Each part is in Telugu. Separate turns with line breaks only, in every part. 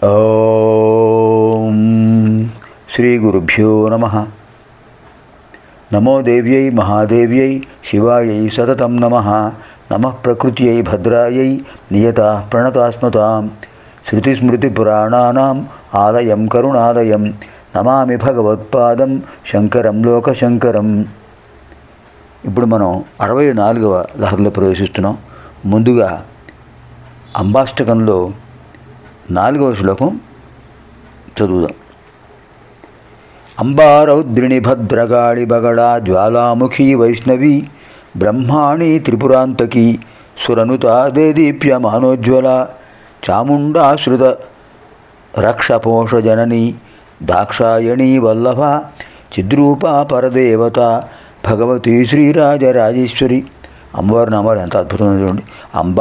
ఓం శ్రీ గురుభ్యో నమః. నమో దేవ్యై మహాదేవ్యై శివాయై సతతం నమః. నమః ప్రకృత్యై భద్రాయై నియతా ప్రణతాస్మతాం. శృతిస్మృతిపురాణానాం ఆలయం కరుణాలయం నమామి భగవత్పాదం శంకరం లోకశంకరం. ఇప్పుడు మనం 64వ లహరిలో ప్రవేశిస్తున్నాం. ముందుగా అంబాష్టకంలో 4వ శ్లోకం చదువుదాం. అంబారౌద్రిణి భద్రగాళి బగళా జ్వాలాముఖీ వైష్ణవి బ్రహ్మాణి త్రిపురాంతకీ సురనుతా దేదీప్యమానోజ్వల చాముండాశ్రుత రక్షపోషజననీ దాక్షాయణీ వల్లభ చిద్రూపా పరదేవత భగవతి శ్రీరాజరాజేశ్వరి. అమ్మవారి నామాలు ఎంత అద్భుతంగా చూడండి. అంబ,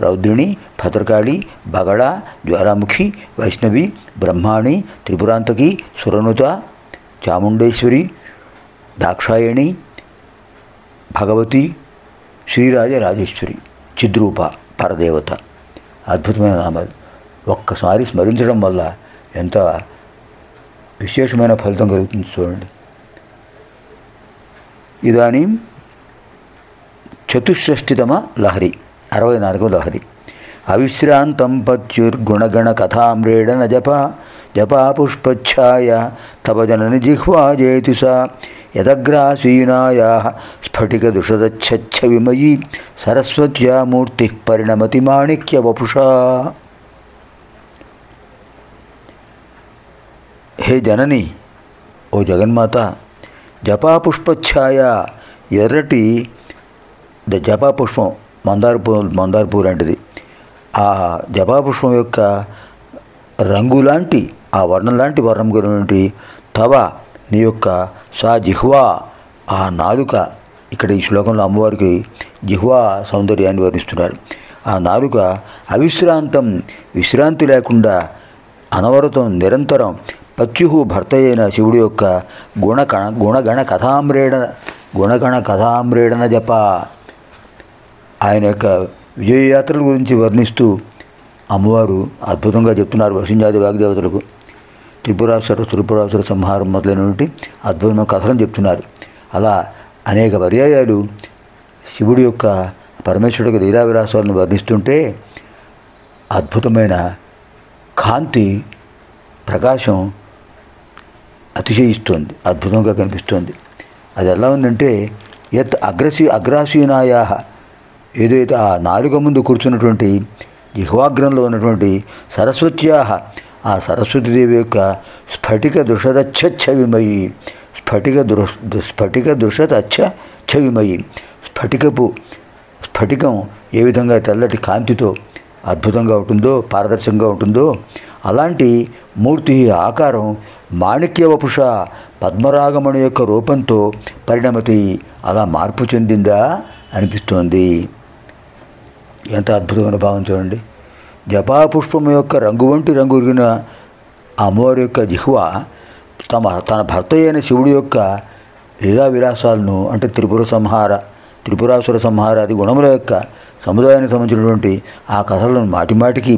రౌద్రిణి, భద్రకాళి, బగళ, జ్వాలాముఖి, వైష్ణవి, బ్రహ్మాణి, త్రిపురాంతకి, సురనుత, చాముండేశ్వరి, దాక్షాయణి, భగవతి, శ్రీరాజరాజేశ్వరి, చిద్రూప, పరదేవత. అద్భుతమైన నామాలు. ఒక్కసారి స్మరించడం వల్ల ఎంత విశేషమైన ఫలితం కలుగుతుంది చూడండి. ఇదానీ చతుషష్టితమ లహరి, 64వ లహరి. అవిశ్రాంతం పత్యుర్గుణగణ కథామ్రేడన జపా పుష్పఛాయ తవ జనని జిహ్వా జేతి సా యదగ్రాసీనాయా స్ఫటిక దుషదచ్చ విమయీ సరస్వత్యా మూర్తి పరిణమతి మాణిక్య వపుషా. హే జనని, ఓ జగన్మాత, జపా పుష్పఛాయ, ఎర్రటి జపా పుష్పం, మందార పువ్వు లాంటిది. ఆ జపా పుష్పం యొక్క రంగు లాంటి, ఆ వర్ణం లాంటి వర్ణం గురించి తవ, నీ యొక్క సా జిహ్వా, ఆ నాలుక. ఇక్కడ ఈ శ్లోకంలో అమ్మవారికి జిహ్వా సౌందర్యాన్ని వర్ణిస్తున్నారు. ఆ నాలుక అవిశ్రాంతం, విశ్రాంతి లేకుండా, అనవరతం, నిరంతరం, పత్యు భర్త అయిన శివుడి యొక్క గుణగణ కథామ్రేడన జప, ఆయన యొక్క విజయయాత్రల గురించి వర్ణిస్తూ అమ్మవారు అద్భుతంగా చెప్తున్నారు వసుంజాది వాగ్దేవతలకు. త్రిపురాసుర సంహారం మొదలైనటువంటి అద్భుతమైన కథలను చెప్తున్నారు. అలా అనేక పర్యాయాలు శివుడి యొక్క పరమేశ్వరుడి యొక్క లీలా విలాసాలను వర్ణిస్తుంటే అద్భుతమైన కాంతి, ప్రకాశం అతిశయిస్తోంది, అద్భుతంగా కనిపిస్తోంది. అది ఎలా ఉందంటే యత్ అగ్రాసీనాయా, ఏదైతే ఆ నాలుక ముందు కూర్చున్నటువంటి జిహ్వాగ్రంలో ఉన్నటువంటి సరస్వత్యా, ఆ సరస్వతీదేవి యొక్క స్ఫటిక దుషదచ్చ విమయి, స్ఫటిక దుషదచ్చ విమయి, స్ఫటికం ఏ విధంగా తెల్లటి కాంతితో అద్భుతంగా ఉంటుందో, పారదర్శకంగా ఉంటుందో, అలాంటి మూర్తి ఆకారం మాణిక్య వపుష, పద్మరాగమణి యొక్క రూపంతో పరిణమతి, అలా మార్పు చెందిందా అనిపిస్తోంది. ఎంత అద్భుతమైన భావం చూడండి. జపాపుష్పం యొక్క రంగు వంటి రంగు ఉరిగిన అమ్మవారి యొక్క జిహ్వ తన భర్త అయిన శివుడి యొక్క లీలా విలాసాలను, అంటే త్రిపురాసుర సంహారాది గుణముల యొక్క సముదాయానికి సంబంధించినటువంటి ఆ కథలను మాటిమాటికి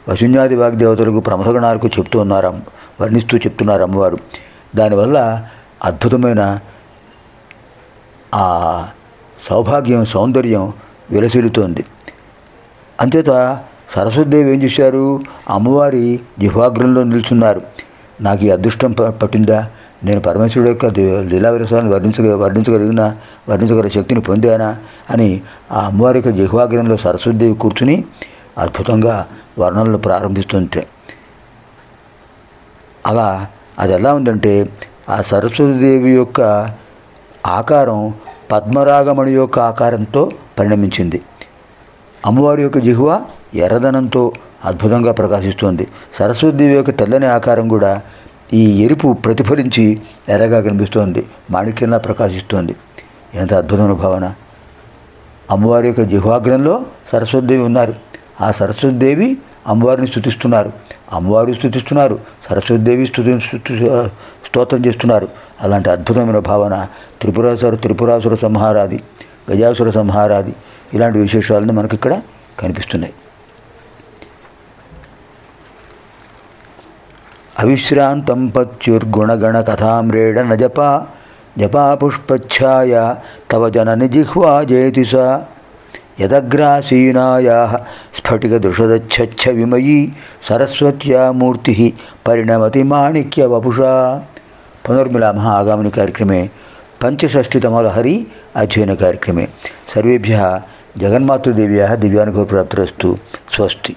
వసుంజాది వాగ్దేవతలకు, ప్రమథగణాలకు వర్ణిస్తూ చెప్తున్నారు అమ్మవారు. దానివల్ల అద్భుతమైన ఆ సౌభాగ్యం, సౌందర్యం విలసిల్లుతోంది. అంచేత సరస్వతీదేవి ఏం చేశారు, అమ్మవారి జిహ్వాగ్రంలో నిల్చున్నారు. నాకు ఈ అదృష్టం పట్టిందా, నేను పరమేశ్వరుడు యొక్క లీలా విలాసాలను వర్ణించగల శక్తిని పొందానా అని ఆ అమ్మవారి యొక్క జిహ్వాగ్రంలో సరస్వతీదేవి కూర్చుని అద్భుతంగా వర్ణనలు ప్రారంభిస్తుంటే, అలా అది ఎలా ఉందంటే ఆ సరస్వతీదేవి యొక్క ఆకారం పద్మరాగమణి యొక్క ఆకారంతో పరిణమించింది. అమ్మవారి యొక్క జిహ్వ ఎర్రదనంతో అద్భుతంగా ప్రకాశిస్తోంది. సరస్వతీదేవి యొక్క తెల్లని ఆకారం కూడా ఈ ఎరుపు ప్రతిఫలించి ఎర్రగా కనిపిస్తోంది, మాణిక్యంలా ప్రకాశిస్తోంది. ఎంత అద్భుతమైన భావన. అమ్మవారి యొక్క జిహ్వాగ్రంలో సరస్వతీదేవి ఉన్నారు. ఆ సరస్వతీదేవి అమ్మవారిని స్తుతిస్తున్నారు, అమ్మవారు స్తుతిస్తున్నారు, సరస్వతీదేవి స్తోత్రం చేస్తున్నారు. అలాంటి అద్భుతమైన భావన త్రిపురాసుర సంహారాది, గజాసుర సంహారాది ఇలాంటి విశేషాలను మనకి ఇక్కడ కనిపిస్తున్నాయి. అవిశ్రాంతం పత్యుర్గుణగణకథామ్రేడ న జపా పుష్పఛాయ తవ జనని జిహ్వా జయతి సా యదగ్రాసీనాయా స్ఫటికదృషదచ్చ విమయీ సరస్వత్యా మూర్తి పరిణమతి మాణిక్య వపుషా. పునర్మిలామः ఆగామిని కార్యక్రమే పంచషష్టితమలహరి అధ్యయన కార్యక్రమే. సర్వేభ్యः జగన్మాతృదేవ్యాः దివ్యానుగ్రహప్రాప్తిరస్తు. స్వస్తి.